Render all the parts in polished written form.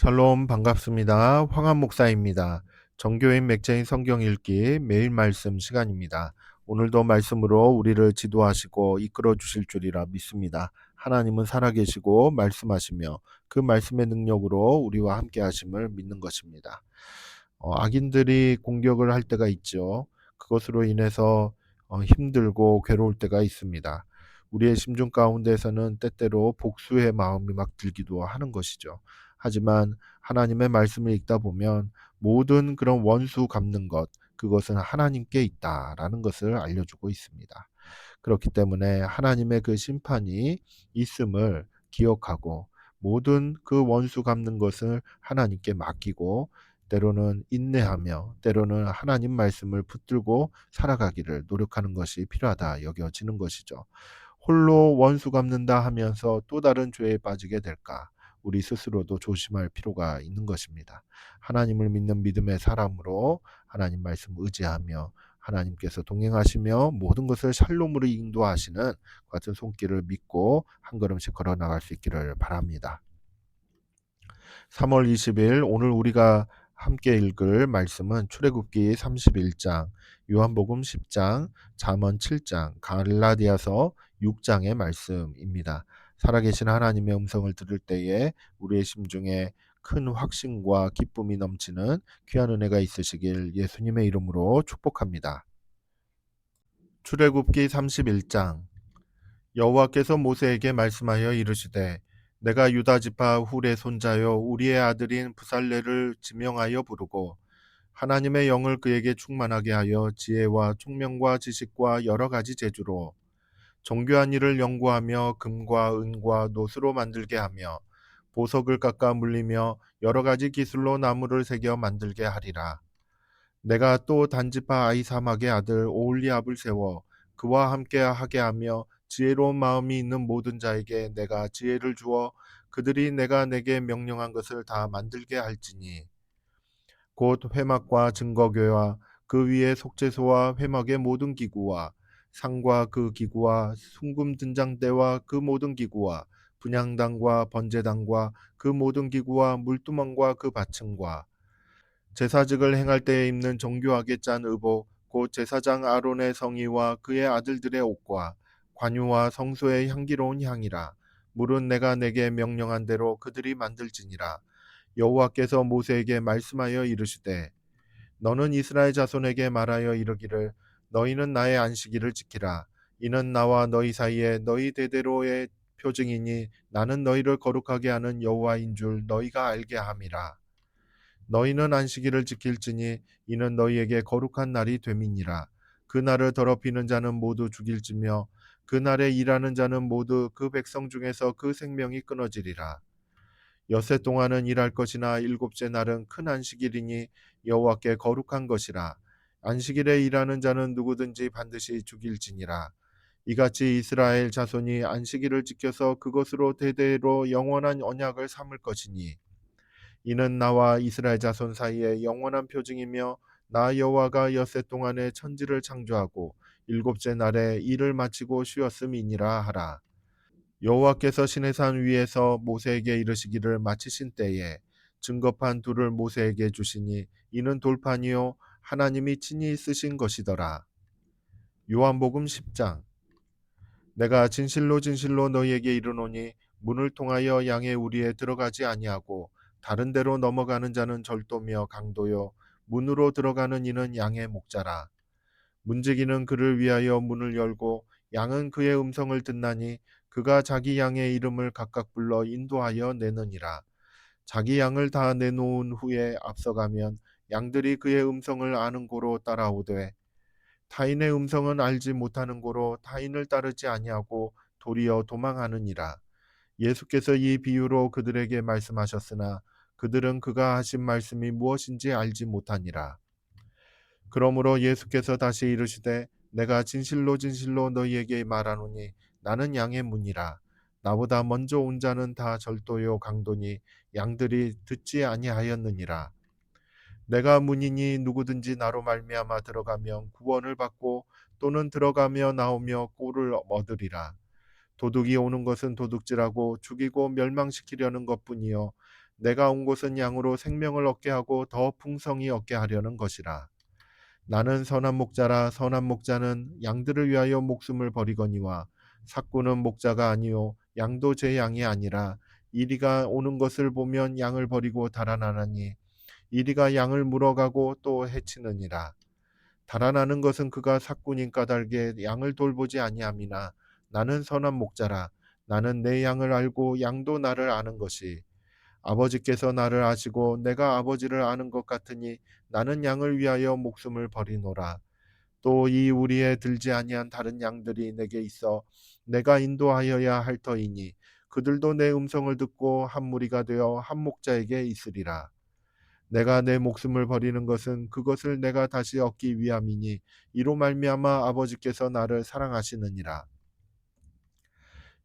샬롬 반갑습니다. 황한 목사입니다. 정교인 맥자인 성경 읽기 매일 말씀 시간입니다. 오늘도 말씀으로 우리를 지도하시고 이끌어 주실 줄이라 믿습니다. 하나님은 살아계시고 말씀하시며 그 말씀의 능력으로 우리와 함께 하심을 믿는 것입니다. 악인들이 공격을 할 때가 있죠. 그것으로 인해서 힘들고 괴로울 때가 있습니다. 우리의 심중 가운데서는 때때로 복수의 마음이 막 들기도 하는 것이죠. 하지만 하나님의 말씀을 읽다 보면 모든 그런 원수 갚는 것, 그것은 하나님께 있다라는 것을 알려주고 있습니다. 그렇기 때문에 하나님의 그 심판이 있음을 기억하고 모든 그 원수 갚는 것을 하나님께 맡기고 때로는 인내하며 때로는 하나님 말씀을 붙들고 살아가기를 노력하는 것이 필요하다 여겨지는 것이죠. 홀로 원수 갚는다 하면서 또 다른 죄에 빠지게 될까? 우리 스스로도 조심할 필요가 있는 것입니다. 하나님을 믿는 믿음의 사람으로 하나님 말씀 의지하며 하나님께서 동행하시며 모든 것을 샬롬으로 인도하시는 같은 손길을 믿고 한 걸음씩 걸어 나갈 수 있기를 바랍니다. 3월 20일 오늘 우리가 함께 읽을 말씀은 출애굽기 31장, 요한복음 10장, 잠언 7장, 갈라디아서 6장의 말씀입니다. 살아계신 하나님의 음성을 들을 때에 우리의 심중에 큰 확신과 기쁨이 넘치는 귀한 은혜가 있으시길 예수님의 이름으로 축복합니다. 출애굽기 31장. 여호와께서 모세에게 말씀하여 이르시되 내가 유다 지파 훌의 손자여 우리의 아들인 부살레를 지명하여 부르고 하나님의 영을 그에게 충만하게 하여 지혜와 총명과 지식과 여러 가지 재주로 정교한 일을 연구하며 금과 은과 노수로 만들게 하며 보석을 깎아 물리며 여러 가지 기술로 나무를 새겨 만들게 하리라. 내가 또 단지파 아이사막의 아들 오홀리압을 세워 그와 함께 하게 하며 지혜로운 마음이 있는 모든 자에게 내가 지혜를 주어 그들이 내가 내게 명령한 것을 다 만들게 할지니 곧 회막과 증거궤와 그 위에 속죄소와 회막의 모든 기구와 상과 그 기구와 순금 등잔대와 그 모든 기구와 분향당과 번제당과 그 모든 기구와 물두멍과 그 받침과 제사직을 행할 때에 입는 정교하게 짠 의복 곧 제사장 아론의 성의와 그의 아들들의 옷과 관유와 성소의 향기로운 향이라. 물은 내가 내게 명령한 대로 그들이 만들지니라. 여호와께서 모세에게 말씀하여 이르시되 너는 이스라엘 자손에게 말하여 이르기를 너희는 나의 안식일을 지키라. 이는 나와 너희 사이에 너희 대대로의 표징이니 나는 너희를 거룩하게 하는 여호와인 줄 너희가 알게 함이라. 너희는 안식일을 지킬지니 이는 너희에게 거룩한 날이 됨이니라. 그 날을 더럽히는 자는 모두 죽일지며 그 날에 일하는 자는 모두 그 백성 중에서 그 생명이 끊어지리라. 엿새 동안은 일할 것이나 일곱째 날은 큰 안식일이니 여호와께 거룩한 것이라. 안식일에 일하는 자는 누구든지 반드시 죽일지니라. 이같이 이스라엘 자손이 안식일을 지켜서 그것으로 대대로 영원한 언약을 삼을 것이니 이는 나와 이스라엘 자손 사이에 영원한 표징이며 나 여호와가 엿새 동안에 천지를 창조하고 일곱째 날에 일을 마치고 쉬었음이니라 하라. 여호와께서 시내산 위에서 모세에게 이르시기를 마치신 때에 증거판 둘을 모세에게 주시니 이는 돌판이요 하나님이 친히 쓰신 것이더라. 요한복음 10장. 내가 진실로 진실로 너희에게 이르노니 문을 통하여 양의 우리에 들어가지 아니하고 다른 데로 넘어가는 자는 절도며 강도요 문으로 들어가는 이는 양의 목자라. 문지기는 그를 위하여 문을 열고 양은 그의 음성을 듣나니 그가 자기 양의 이름을 각각 불러 인도하여 내느니라. 자기 양을 다 내놓은 후에 앞서가면 양들이 그의 음성을 아는 고로 따라오되 타인의 음성은 알지 못하는 고로 타인을 따르지 아니하고 도리어 도망하느니라. 예수께서 이 비유로 그들에게 말씀하셨으나 그들은 그가 하신 말씀이 무엇인지 알지 못하니라. 그러므로 예수께서 다시 이르시되 내가 진실로 진실로 너희에게 말하노니 나는 양의 문이라. 나보다 먼저 온 자는 다 절도요 강도니 양들이 듣지 아니하였느니라. 내가 문이니 누구든지 나로 말미암아 들어가면 구원을 받고 또는 들어가며 나오며 꼴을 얻으리라. 도둑이 오는 것은 도둑질하고 죽이고 멸망시키려는 것뿐이요 내가 온 곳은 양으로 생명을 얻게 하고 더 풍성히 얻게 하려는 것이라. 나는 선한 목자라. 선한 목자는 양들을 위하여 목숨을 버리거니와, 삭구는 목자가 아니요 양도 제 양이 아니라 이리가 오는 것을 보면 양을 버리고 달아나나니, 이리가 양을 물어가고 또 해치느니라. 달아나는 것은 그가 삭군인 까닭에 양을 돌보지 아니함이나, 나는 선한 목자라. 나는 내 양을 알고 양도 나를 아는 것이, 아버지께서 나를 아시고 내가 아버지를 아는 것 같으니 나는 양을 위하여 목숨을 버리노라. 또 이 우리에 들지 아니한 다른 양들이 내게 있어 내가 인도하여야 할 터이니, 그들도 내 음성을 듣고 한 무리가 되어 한 목자에게 있으리라. 내가 내 목숨을 버리는 것은 그것을 내가 다시 얻기 위함이니, 이로 말미암아 아버지께서 나를 사랑하시느니라.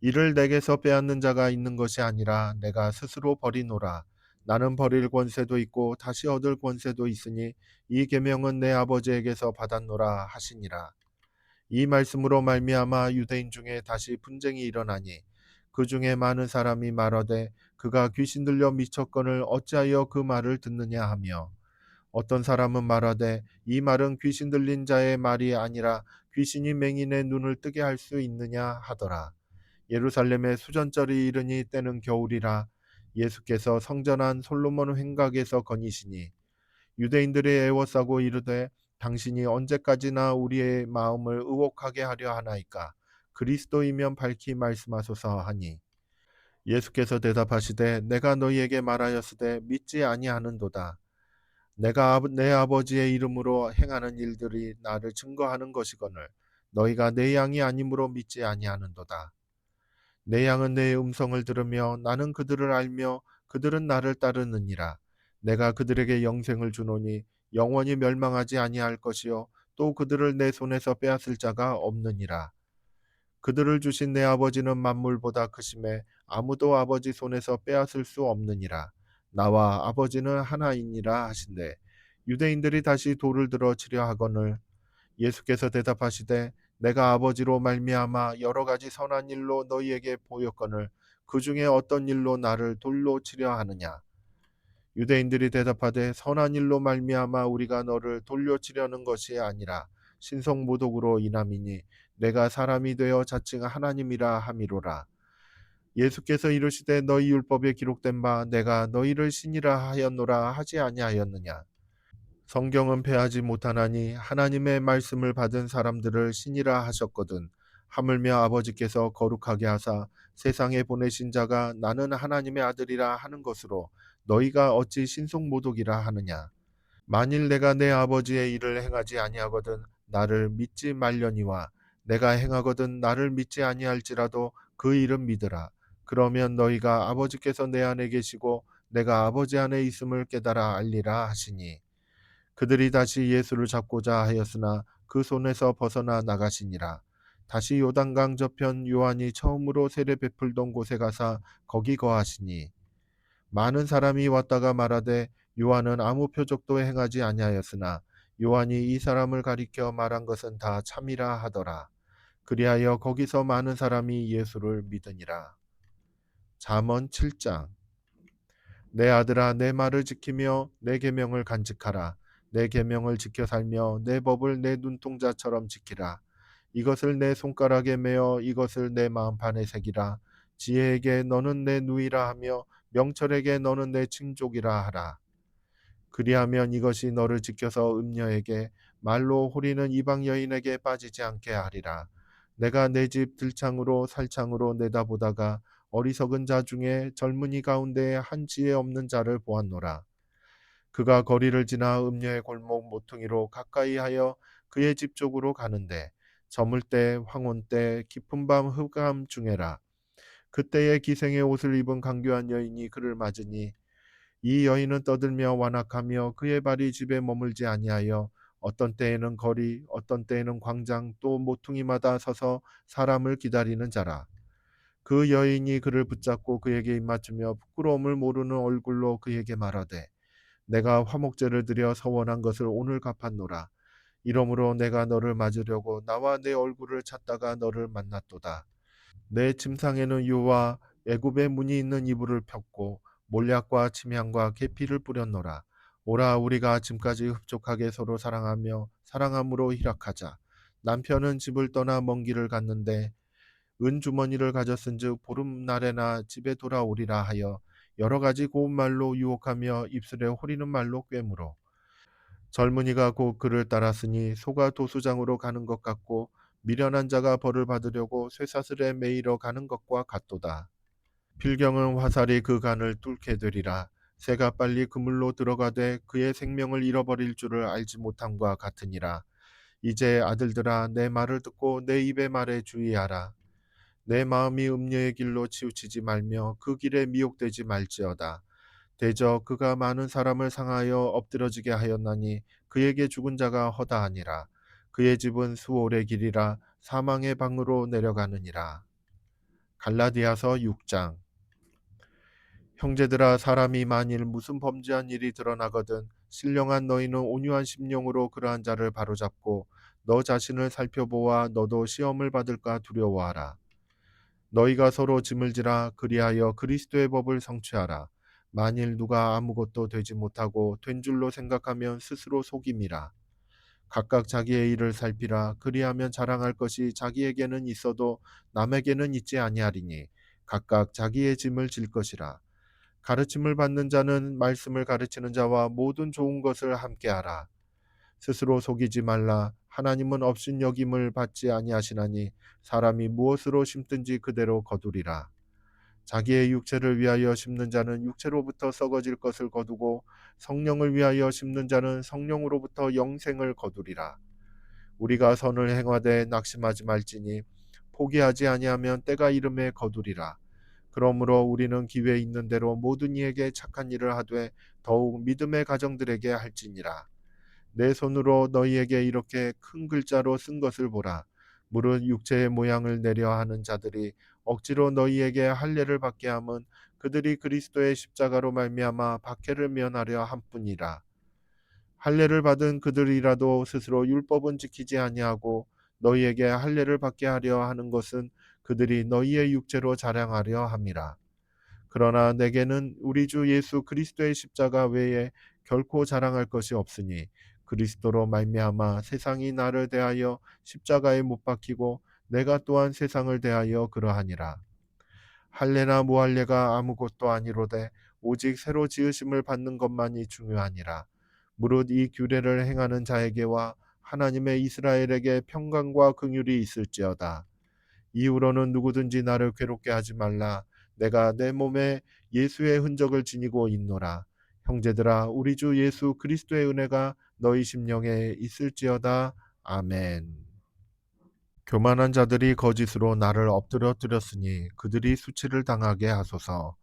이를 내게서 빼앗는 자가 있는 것이 아니라 내가 스스로 버리노라. 나는 버릴 권세도 있고 다시 얻을 권세도 있으니 이 계명은 내 아버지에게서 받았노라 하시니라. 이 말씀으로 말미암아 유대인 중에 다시 분쟁이 일어나니, 그 중에 많은 사람이 말하되 그가 귀신 들려 미쳤거늘 어찌하여 그 말을 듣느냐 하며, 어떤 사람은 말하되 이 말은 귀신 들린 자의 말이 아니라 귀신이 맹인의 눈을 뜨게 할 수 있느냐 하더라. 예루살렘에 수전절이 이르니 때는 겨울이라. 예수께서 성전 안 솔로몬 횡각에서 거니시니 유대인들이 애워싸고 이르되, 당신이 언제까지나 우리의 마음을 의혹하게 하려 하나이까? 그리스도이면 밝히 말씀하소서 하니, 예수께서 대답하시되 내가 너희에게 말하였으되 믿지 아니하는도다. 내가 내 아버지의 이름으로 행하는 일들이 나를 증거하는 것이거늘 너희가 내 양이 아니므로 믿지 아니하는도다. 내 양은 내 음성을 들으며 나는 그들을 알며 그들은 나를 따르느니라. 내가 그들에게 영생을 주노니 영원히 멸망하지 아니할 것이요 또 그들을 내 손에서 빼앗을 자가 없느니라. 그들을 주신 내 아버지는 만물보다 크심에 아무도 아버지 손에서 빼앗을 수 없느니라. 나와 아버지는 하나이니라 하신대, 유대인들이 다시 돌을 들어 치려 하거늘, 예수께서 대답하시되 내가 아버지로 말미암아 여러 가지 선한 일로 너희에게 보였거늘 그 중에 어떤 일로 나를 돌로 치려 하느냐. 유대인들이 대답하되 선한 일로 말미암아 우리가 너를 돌려 치려는 것이 아니라 신성모독으로 인함이니, 내가 사람이 되어 자칭 하나님이라 함이로라. 예수께서 이르시되 너희 율법에 기록된 바 내가 너희를 신이라 하였노라 하지 아니하였느냐. 성경은 패하지 못하나니 하나님의 말씀을 받은 사람들을 신이라 하셨거든. 하물며 아버지께서 거룩하게 하사 세상에 보내신 자가 나는 하나님의 아들이라 하는 것으로 너희가 어찌 신속모독이라 하느냐. 만일 내가 내 아버지의 일을 행하지 아니하거든 나를 믿지 말려니와, 내가 행하거든 나를 믿지 아니할지라도 그 일은 믿으라. 그러면 너희가 아버지께서 내 안에 계시고 내가 아버지 안에 있음을 깨달아 알리라 하시니, 그들이 다시 예수를 잡고자 하였으나 그 손에서 벗어나 나가시니라. 다시 요단강 저편 요한이 처음으로 세례 베풀던 곳에 가사 거기 거하시니, 많은 사람이 왔다가 말하되 요한은 아무 표적도 행하지 아니하였으나 요한이 이 사람을 가리켜 말한 것은 다 참이라 하더라. 그리하여 거기서 많은 사람이 예수를 믿으니라. 잠언 7장. 내 아들아 내 말을 지키며 내 계명을 간직하라. 내 계명을 지켜 살며 내 법을 내 눈동자처럼 지키라. 이것을 내 손가락에 메어 이것을 내 마음판에 새기라. 지혜에게 너는 내 누이라 하며 명철에게 너는 내 친족이라 하라. 그리하면 이것이 너를 지켜서 음녀에게 말로 호리는 이방 여인에게 빠지지 않게 하리라. 내가 내 집 들창으로 살창으로 내다보다가 어리석은 자 중에 젊은이 가운데 한 지혜 없는 자를 보았노라. 그가 거리를 지나 음녀의 골목 모퉁이로 가까이 하여 그의 집 쪽으로 가는데, 저물 때 황혼 때 깊은 밤 흑암 중에라. 그때에 기생의 옷을 입은 강교한 여인이 그를 맞으니, 이 여인은 떠들며 완악하며 그의 발이 집에 머물지 아니하여 어떤 때에는 거리 어떤 때에는 광장 또 모퉁이마다 서서 사람을 기다리는 자라. 그 여인이 그를 붙잡고 그에게 입맞추며 부끄러움을 모르는 얼굴로 그에게 말하되, 내가 화목제를 드려 서원한 것을 오늘 갚았노라. 이러므로 내가 너를 맞으려고 나와 내 얼굴을 찾다가 너를 만났도다. 내 침상에는 유와 애굽의 문이 있는 이불을 폈고 몰약과 침향과 계피를 뿌렸노라. 오라 우리가 지금까지 흡족하게 서로 사랑하며 사랑함으로 희락하자. 남편은 집을 떠나 먼 길을 갔는데 은주머니를 가졌은즉 보름날에나 집에 돌아오리라 하여 여러 가지 고운 말로 유혹하며 입술에 호리는 말로 꿰물어. 젊은이가 곧 그를 따랐으니 소가 도수장으로 가는 것 같고 미련한 자가 벌을 받으려고 쇠사슬에 매이러 가는 것과 같도다. 필경은 화살이 그 간을 뚫게 되리라. 새가 빨리 그물로 들어가되 그의 생명을 잃어버릴 줄을 알지 못함과 같으니라. 이제 아들들아 내 말을 듣고 내 입의 말에 주의하라. 내 마음이 음녀의 길로 치우치지 말며 그 길에 미혹되지 말지어다. 대저 그가 많은 사람을 상하여 엎드러지게 하였나니 그에게 죽은 자가 허다하니라. 그의 집은 수올의 길이라 사망의 방으로 내려가느니라. 갈라디아서 6장. 형제들아 사람이 만일 무슨 범죄한 일이 드러나거든 신령한 너희는 온유한 심령으로 그러한 자를 바로잡고 너 자신을 살펴보아 너도 시험을 받을까 두려워하라. 너희가 서로 짐을 지라 그리하여 그리스도의 법을 성취하라. 만일 누가 아무것도 되지 못하고 된 줄로 생각하면 스스로 속임이라. 각각 자기의 일을 살피라. 그리하면 자랑할 것이 자기에게는 있어도 남에게는 있지 아니하리니 각각 자기의 짐을 질 것이라. 가르침을 받는 자는 말씀을 가르치는 자와 모든 좋은 것을 함께하라. 스스로 속이지 말라. 하나님은 업신여김을 받지 아니하시나니 사람이 무엇으로 심든지 그대로 거두리라. 자기의 육체를 위하여 심는 자는 육체로부터 썩어질 것을 거두고 성령을 위하여 심는 자는 성령으로부터 영생을 거두리라. 우리가 선을 행하되 낙심하지 말지니 포기하지 아니하면 때가 이름에 거두리라. 그러므로 우리는 기회 있는 대로 모든 이에게 착한 일을 하되 더욱 믿음의 가정들에게 할지니라. 내 손으로 너희에게 이렇게 큰 글자로 쓴 것을 보라. 무릇 육체의 모양을 내려 하는 자들이 억지로 너희에게 할례를 받게 함은 그들이 그리스도의 십자가로 말미암아 박해를 면하려 함뿐이라. 할례를 받은 그들이라도 스스로 율법은 지키지 아니하고 너희에게 할례를 받게 하려 하는 것은 그들이 너희의 육체로 자랑하려 함이라. 그러나 내게는 우리 주 예수 그리스도의 십자가 외에 결코 자랑할 것이 없으니 그리스도로 말미암아 세상이 나를 대하여 십자가에 못 박히고 내가 또한 세상을 대하여 그러하니라. 할례나 무할례가 아무것도 아니로되 오직 새로 지으심을 받는 것만이 중요하니라. 무릇 이 규례를 행하는 자에게와 하나님의 이스라엘에게 평강과 긍휼이 있을지어다. 이후로는 누구든지 나를 괴롭게 하지 말라. 내가 내 몸에 예수의 흔적을 지니고 있노라. 형제들아 우리 주 예수 그리스도의 은혜가 너희 심령에 있을지어다. 아멘. 교만한 자들이 거짓으로 나를 엎드려뜨렸으니 그들이 수치를 당하게 하소서.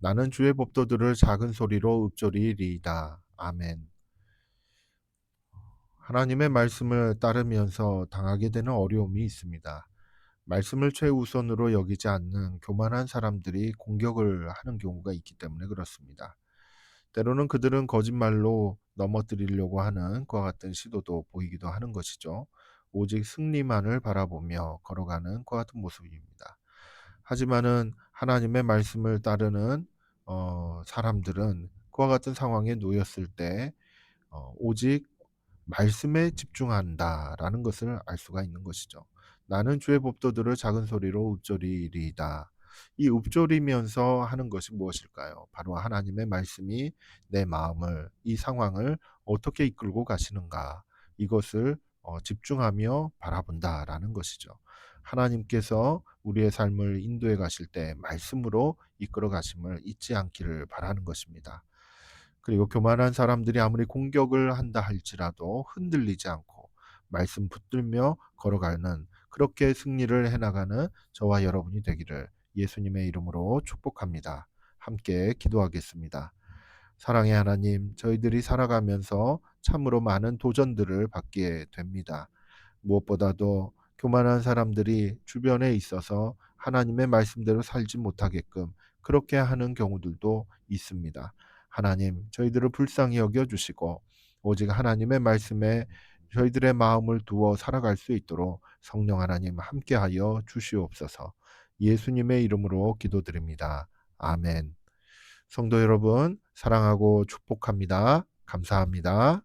나는 주의 법도들을 작은 소리로 읊조리리이다. 아멘. 하나님의 말씀을 따르면서 당하게 되는 어려움이 있습니다. 말씀을 최우선으로 여기지 않는 교만한 사람들이 공격을 하는 경우가 있기 때문에 그렇습니다. 때로는 그들은 거짓말로 넘어뜨리려고 하는 그와 같은 시도도 보이기도 하는 것이죠. 오직 승리만을 바라보며 걸어가는 그와 같은 모습입니다. 하지만은 하나님의 말씀을 따르는 사람들은 그와 같은 상황에 놓였을 때 오직 말씀에 집중한다라는 것을 알 수가 있는 것이죠. 나는 주의 법도들을 작은 소리로 읊조리리이다. 이 읊조리면서 하는 것이 무엇일까요? 바로 하나님의 말씀이 내 마음을, 이 상황을 어떻게 이끌고 가시는가, 이것을 집중하며 바라본다라는 것이죠. 하나님께서 우리의 삶을 인도해 가실 때 말씀으로 이끌어 가심을 잊지 않기를 바라는 것입니다. 그리고 교만한 사람들이 아무리 공격을 한다 할지라도 흔들리지 않고 말씀 붙들며 걸어가는, 그렇게 승리를 해나가는 저와 여러분이 되기를 예수님의 이름으로 축복합니다. 함께 기도하겠습니다. 사랑의 하나님, 저희들이 살아가면서 참으로 많은 도전들을 받게 됩니다. 무엇보다도 교만한 사람들이 주변에 있어서 하나님의 말씀대로 살지 못하게끔 그렇게 하는 경우들도 있습니다. 하나님, 저희들을 불쌍히 여겨 주시고 오직 하나님의 말씀에 저희들의 마음을 두어 살아갈 수 있도록 성령 하나님 함께하여 주시옵소서. 예수님의 이름으로 기도드립니다. 아멘. 성도 여러분, 사랑하고 축복합니다. 감사합니다.